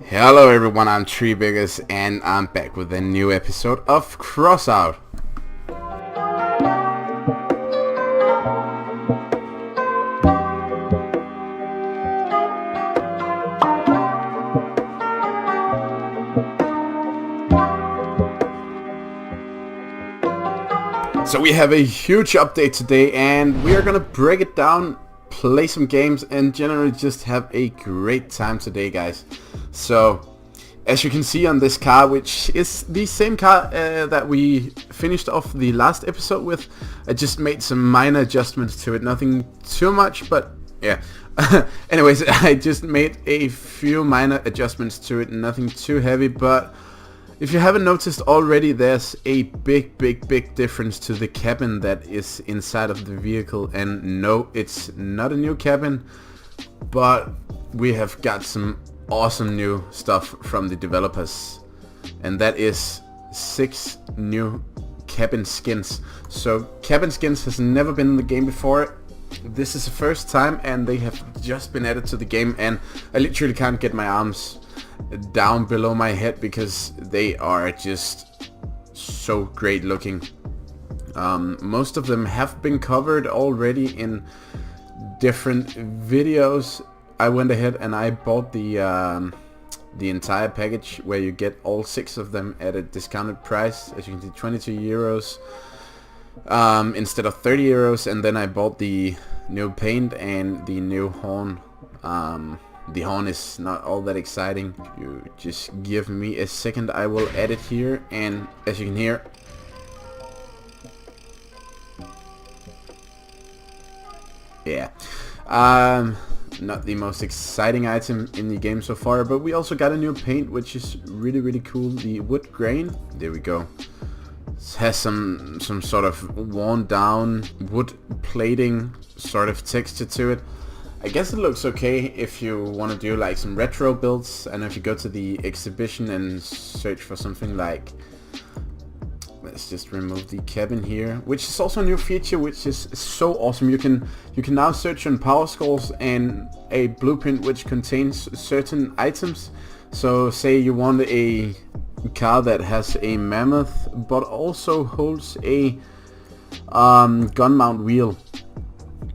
Hello everyone, I'm Treebiggers and I'm back with a new episode of Crossout. So we have a huge update today and we are gonna break it down, play some games and generally just have a great time today, guys. So as you can see on this car, which is the same car that we finished off the last episode with, I just made some minor adjustments to it, nothing too much, but yeah. Anyways, I just made a few minor adjustments to it, nothing too heavy, but if you haven't noticed already, there's a big difference to the cabin that is inside of the vehicle. And no, it's not a new cabin, but we have got some awesome new stuff from the developers, and that is 6 new cabin skins. So cabin skins has never been in the game before. This is the first time and they have just been added to the game, and I literally can't get my arms down below my head because they are just so great looking. Most of them have been covered already in different videos. I went ahead and I bought the entire package where you get all 6 of them at a discounted price, as you can see, 22 euros instead of 30 euros, and then I bought the new paint and the new horn. The horn is not all that exciting. You just give me a second, I will add it here, and as you can hear, yeah, not the most exciting item in the game so far, but we also got a new paint which is really cool. The wood grain, there we go. It has some sort of worn down wood plating sort of texture to it. I guess it looks okay if you want to do like some retro builds, and if you go to the exhibition and search for something like, let's just remove the cabin here, which is also a new feature which is so awesome. You can now search on power scores and a blueprint which contains certain items. So say you want a car that has a mammoth but also holds a gun mount wheel.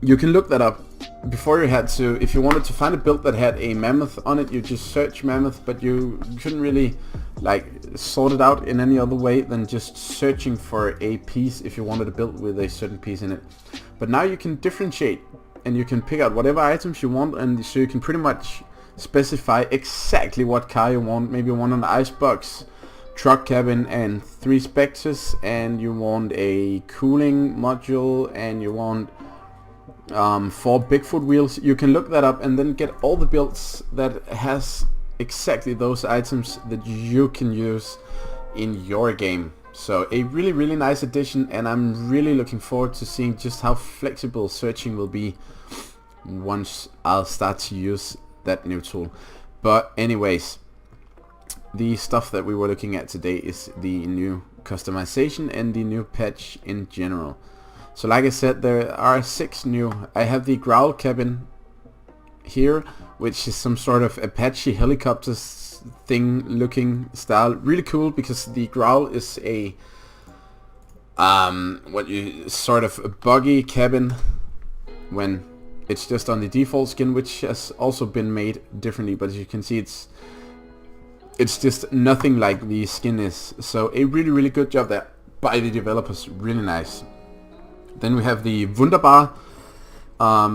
You can look that up. Before you had to, if you wanted to find a build that had a mammoth on it, you just search mammoth, but you couldn't really like sort it out in any other way than just searching for a piece if you wanted to build with a certain piece in it. But now you can differentiate and you can pick out whatever items you want, and so you can pretty much specify exactly what car you want. Maybe you want an icebox truck cabin and 3 specters, and you want a cooling module, and you want 4 Bigfoot wheels. You can look that up and then get all the builds that has exactly those items that you can use in your game. So a really nice addition, and I'm really looking forward to seeing just how flexible searching will be once I'll start to use that new tool. But anyways, the stuff that we were looking at today is the new customization and the new patch in general. So like I said, there are 6 new. I have the Growl Cabin here, which is some sort of Apache helicopter thing looking style. Really cool because the Growl is a sort of a buggy cabin when it's just on the default skin, which has also been made differently, but as you can see, it's just nothing like the skin is. So a really good job there by the developers, really nice. Then we have the Wunderbar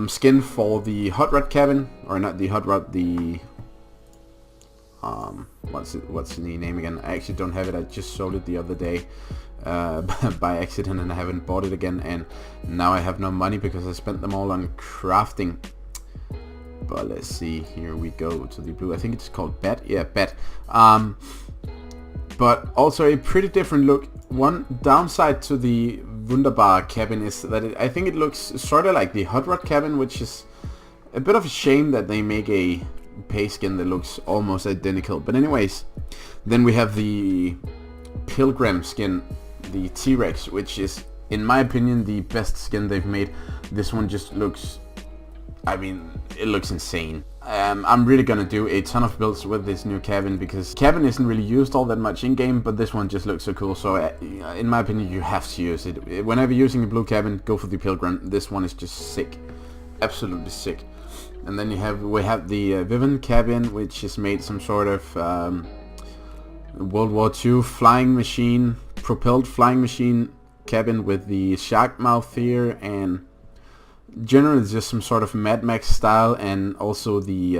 skin for the Hot Rod cabin, or not the Hot Rod, the what's the name again? I actually don't have it. I just sold it the other day by accident, and I haven't bought it again, and now I have no money because I spent them all on crafting. But let's see, here we go to the blue. I think it's called Bat. Yeah, Bat. But also a pretty different look. One downside to the Wunderbar cabin is that I think it looks sort of like the Hot Rod cabin, which is a bit of a shame that they make a pay skin that looks almost identical. But anyways, then we have the Pilgrim skin, the T-Rex, which is, in my opinion, the best skin they've made. This one just looks, I mean, it looks insane. I'm really gonna do a ton of builds with this new cabin, because cabin isn't really used all that much in game, but this one just looks so cool. So in my opinion, you have to use it. Whenever using a blue cabin, go for the Pilgrim. This one is just sick, absolutely sick. And then we have the Vivian cabin, which is made some sort of World War II flying machine, propelled flying machine cabin with the shark mouth here, and generally just some sort of Mad Max style, and also the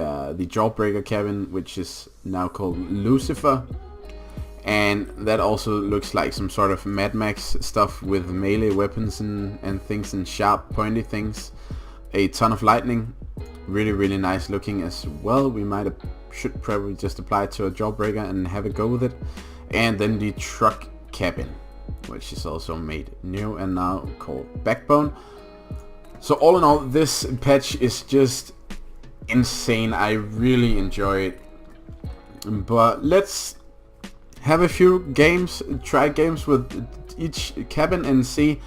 Jawbreaker cabin, which is now called Lucifer, and that also looks like some sort of Mad Max stuff with melee weapons and things, and sharp pointy things, a ton of lightning, really nice looking as well. We should probably just apply it to a Jawbreaker and have a go with it. And then the truck cabin, which is also made new and now called Backbone. So all in all, this patch is just insane. I really enjoy it. But let's have a few games, try games with each cabin and see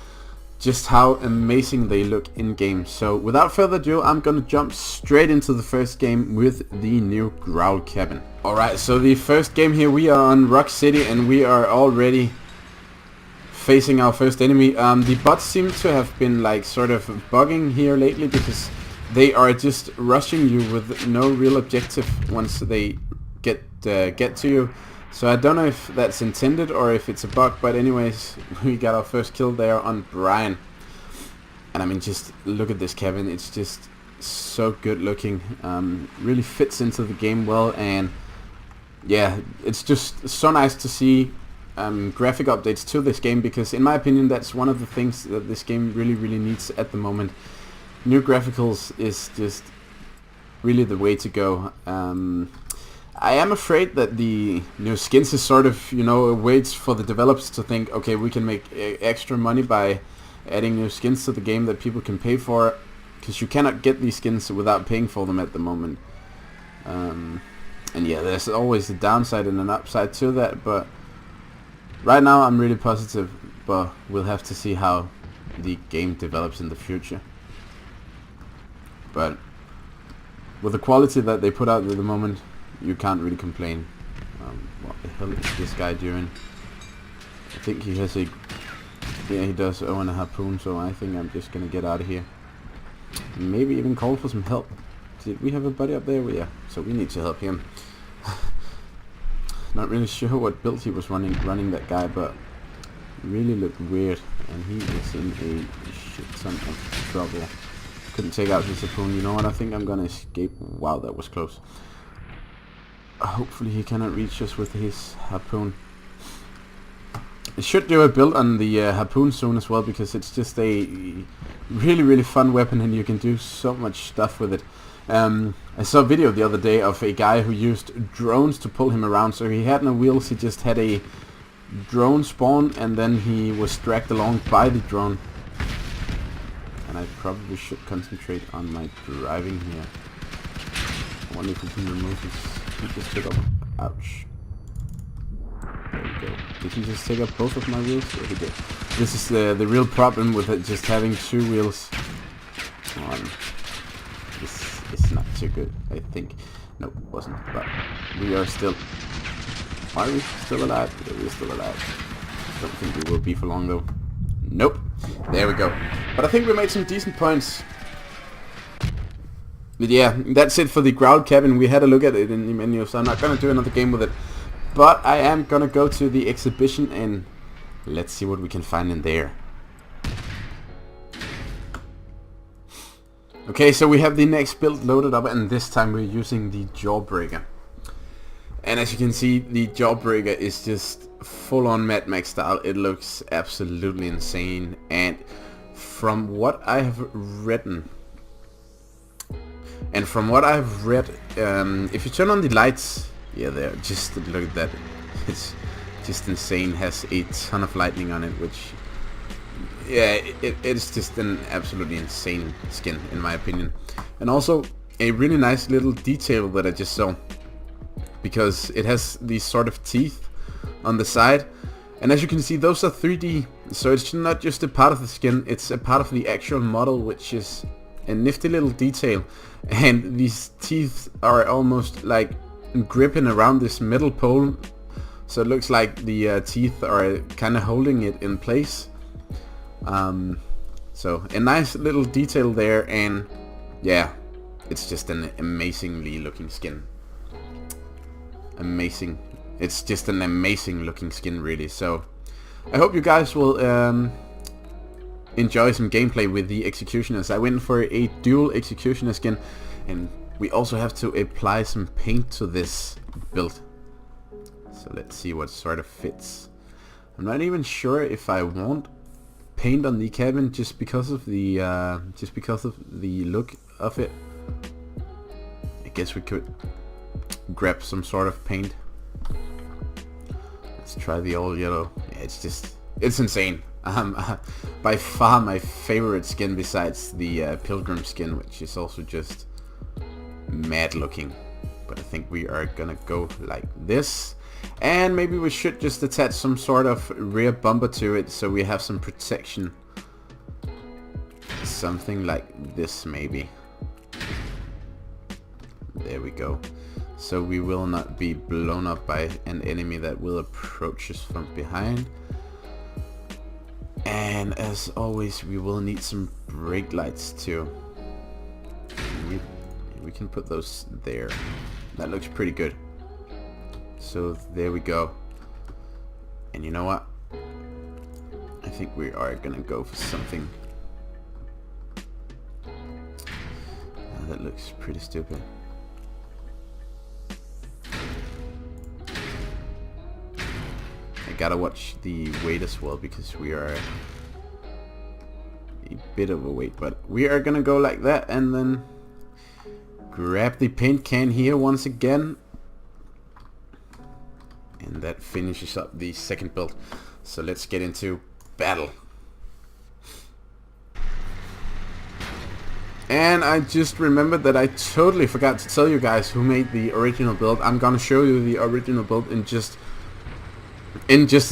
just how amazing they look in game. So without further ado, I'm gonna jump straight into the first game with the new Growl Cabin. Alright, so the first game here, we are on Rock City and we are already facing our first enemy. The bots seem to have been like sort of bugging here lately, because they are just rushing you with no real objective once they get to you. So I don't know if that's intended or if it's a bug, but anyways, we got our first kill there on Brian. And I mean, just look at this cabin, it's just so good looking, really fits into the game well, and yeah, it's just so nice to see graphic updates to this game, because in my opinion that's one of the things that this game really needs at the moment. New graphics is just really the way to go. I am afraid that the new skins is sort of, you know, waits for the developers to think, okay, we can make extra money by adding new skins to the game that people can pay for, because you cannot get these skins without paying for them at the moment. And yeah, there's always a downside and an upside to that, but right now I'm really positive, but we'll have to see how the game develops in the future. But with the quality that they put out at the moment, you can't really complain. What the hell is this guy doing? I think he has a... yeah, he does own a harpoon, so I think I'm just gonna get out of here. Maybe even call for some help. Did we have a buddy up there? Well, yeah, so we need to help him. Not really sure what build he was running that guy, but really looked weird, and he is in a shit ton of trouble. Couldn't take out his harpoon. You know what? I think I'm gonna escape. Wow, that was close. Hopefully he cannot reach us with his harpoon. I should do a build on the harpoon soon as well, because it's just a really fun weapon and you can do so much stuff with it. I saw a video the other day of a guy who used drones to pull him around. So he had no wheels, he just had a drone spawn, and then he was dragged along by the drone. And I probably should concentrate on my driving here. I wonder if we can remove his... he just took up... ouch. There we go. Did he just take up both of my wheels? Yeah, he did. This is the real problem with it, just having two wheels on. This is not too good, I think. No, it wasn't. But we are still... are we still alive? Yeah, we're still alive. Don't think we will be for long though. Nope. There we go. But I think we made some decent points. But yeah, that's it for the Growl Cabin. We had a look at it in the menu, so I'm not going to do another game with it. But I am going to go to the exhibition and let's see what we can find in there. Okay, so we have the next build loaded up, and this time we're using the Jawbreaker. And as you can see, the Jawbreaker is just full-on Mad Max style. It looks absolutely insane, and from what I have written... and from what I've read, if you turn on the lights, yeah, there, just look at that. It's just insane. Has a ton of lightning on it, which, yeah, it's just an absolutely insane skin in my opinion. And also a really nice little detail that I just saw, because it has these sort of teeth on the side, and as you can see, those are 3D, so it's not just a part of the skin, it's a part of the actual model, which is a nifty little detail. and these teeth are almost like gripping around this metal pole, so it looks like the teeth are kind of holding it in place. So a nice little detail there, and yeah, it's just an amazingly looking skin. Amazing. It's just an amazing looking skin, really. So I hope you guys will enjoy some gameplay with the Executioners. I went for a dual Executioner skin, and we also have to apply some paint to this build. So let's see what sort of fits. I'm not even sure if I want paint on the cabin just because of the look of it. I guess we could grab some sort of paint. Let's try the all yellow. Yeah, it's insane. By far my favorite skin besides the Pilgrim skin, which is also just mad looking. But I think we are gonna go like this, and maybe we should just attach some sort of rear bumper to it so we have some protection. Something like this maybe. There we go. So we will not be blown up by an enemy that will approach us from behind. And as always, we will need some brake lights too. We can put those there. That looks pretty good. So there we go. And you know what? I think we are gonna go for something. That looks pretty stupid. I gotta watch the weight as well, because we are a bit overweight, but we are gonna go like that, and then grab the paint can here once again, and that finishes up the second build. So let's get into battle. And I just remembered that I totally forgot to tell you guys who made the original build. I'm gonna show you the original build in just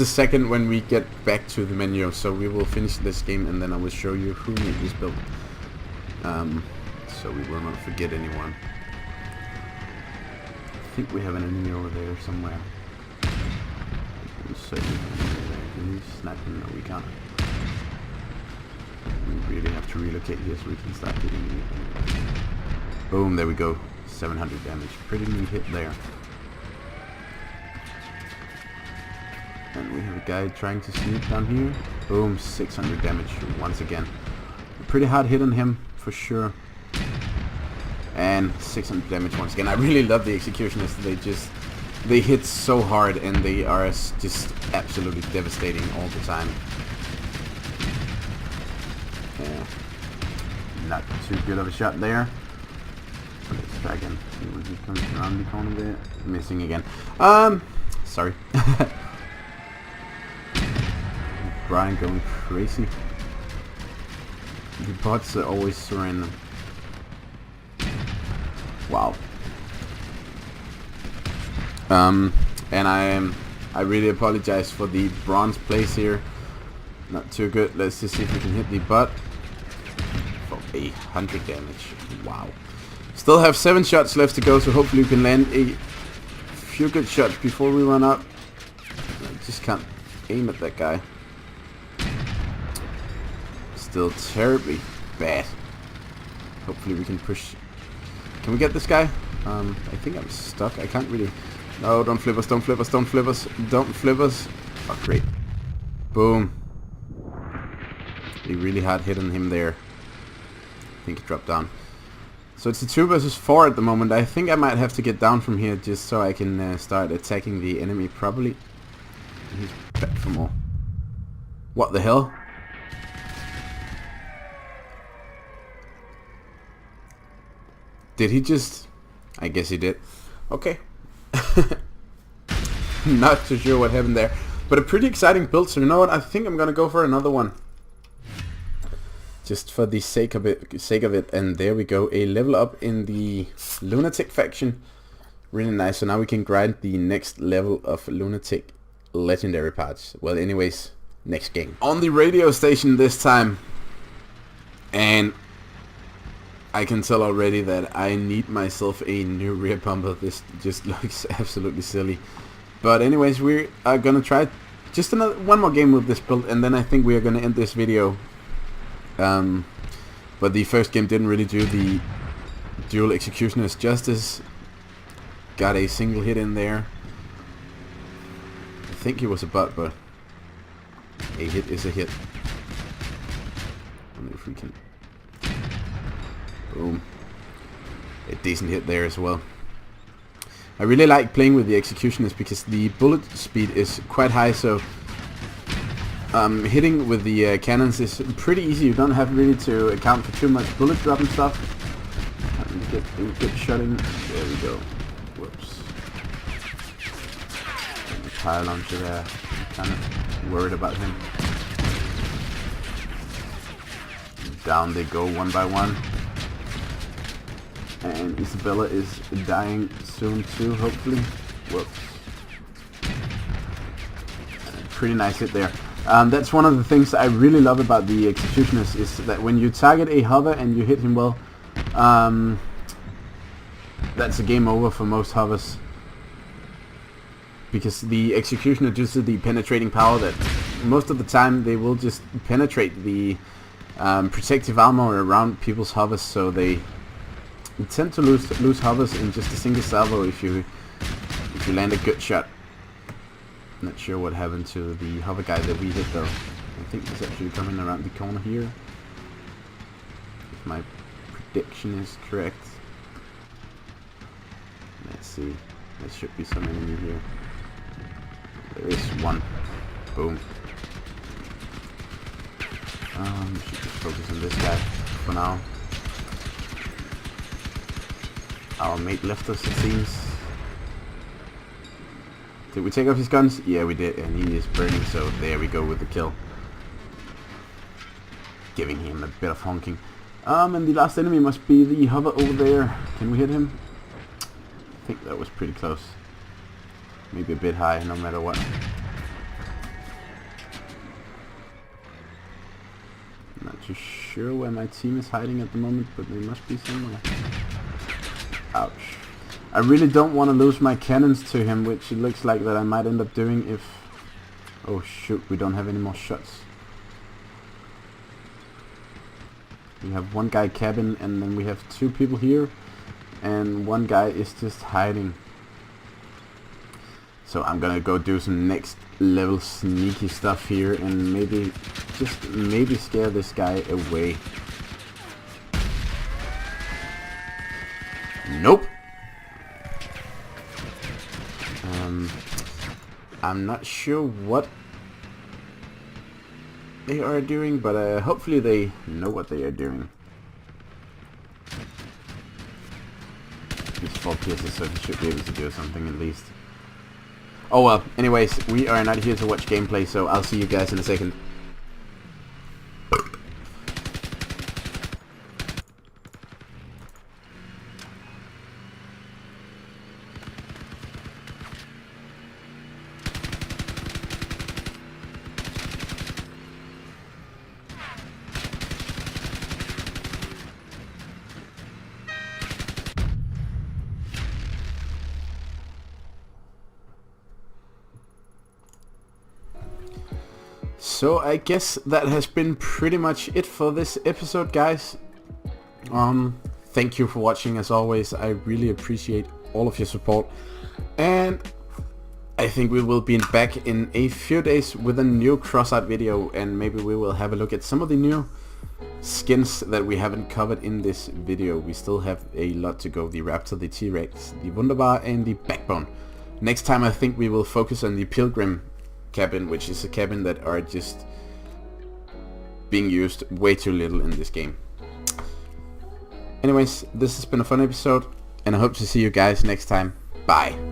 a second when we get back to the menu. So we will finish this game, and then I will show you who made this build, so we will not forget anyone. I think we have an enemy over there somewhere. Can we snap him? No, we can't. We really have to relocate here so we can start hitting him. Boom, there we go. 700 damage. Pretty neat hit there. And we have a guy trying to sneak down here. Boom, 600 damage once again. A pretty hard hit on him for sure. And 600 damage once again. I really love the Executioners. They hit so hard, and they are just absolutely devastating all the time. Yeah, not too good of a shot there. Let's try again. See when he comes around the corner there. Missing again. Sorry. Brian going crazy. The bots are always surrendering. Wow. And I really apologize for the bronze place here. Not too good. Let's just see if we can hit the butt for 100 damage. Wow. Still have 7 shots left to go, so hopefully we can land a few good shots before we run out. I just can't aim at that guy. Still terribly bad. Hopefully we can push. Can we get this guy? I think I'm stuck. I can't really. No, don't flip us, don't flip us, don't flip us, don't flip us. Oh, great. Boom. A really hard hit on him there. I think he dropped down. So it's a 2 versus 4 at the moment. I think I might have to get down from here just so I can start attacking the enemy properly. He's back for more. What the hell? Did he just... I guess he did. Okay. Not too sure what happened there. But a pretty exciting build, so you know what? I think I'm gonna go for another one. Just for the sake of it. And there we go. A level up in the Lunatic faction. Really nice. So now we can grind the next level of Lunatic legendary parts. Well, anyways, next game. On the radio station this time. And I can tell already that I need myself a new rear bumper. This just looks absolutely silly. But anyways, we are gonna try just one more game with this build, and then I think we are gonna end this video. But the first game didn't really do the dual executioners justice. Got a single hit in there. I think he was a butt, but a hit is a hit. I wonder if we can. Boom. A decent hit there as well. I really like playing with the executioners because the bullet speed is quite high, so hitting with the cannons is pretty easy. You don't have really to account for too much bullet drop and stuff. Get a good shot in. There we go. Whoops. And the tire launcher there. I'm kind of worried about him. Down they go one by one. And Isabella is dying soon too, hopefully. Whoops. Pretty nice hit there. That's one of the things I really love about the executioners, is that when you target a hover and you hit him well, that's a game over for most hovers. Because the executioner, due to the penetrating power, that most of the time they will just penetrate the protective armor around people's hovers, so they tend to lose hovers in just a single salvo if you land a good shot. Not sure what happened to the hover guy that we hit though. I think he's actually coming around the corner here, if my prediction is correct. Let's see. There should be some enemy here. There is one. Boom. Should just focus on this guy for now. Our mate left us, it seems. Did we take off his guns? Yeah, we did, and he is burning, so there we go with the kill. Giving him a bit of honking. And the last enemy must be the hover over there. Can we hit him? I think that was pretty close. Maybe a bit high, no matter what. Not too sure where my team is hiding at the moment, but they must be somewhere. Ouch. I really don't want to lose my cannons to him, which it looks like that I might end up doing if... Oh shoot, we don't have any more shots. We have one guy cabin, and then we have two people here, and one guy is just hiding. So I'm gonna go do some next level sneaky stuff here, and maybe scare this guy away. Nope. I'm not sure what they are doing, but hopefully they know what they are doing. He's 4 pierces, so he should be able to do something at least. Oh well, anyways, we are not here to watch gameplay, so I'll see you guys in a second. So I guess that has been pretty much it for this episode, guys. Thank you for watching as always. I really appreciate all of your support, and I think we will be back in a few days with a new Crossout video, and maybe we will have a look at some of the new skins that we haven't covered in this video. We still have a lot to go: the Raptor, the T-Rex, the Wunderbar, and the Backbone. Next time I think we will focus on the Pilgrim cabin, which is a cabin that are just being used way too little in this game. Anyways, this has been a fun episode, and I hope to see you guys next time. Bye.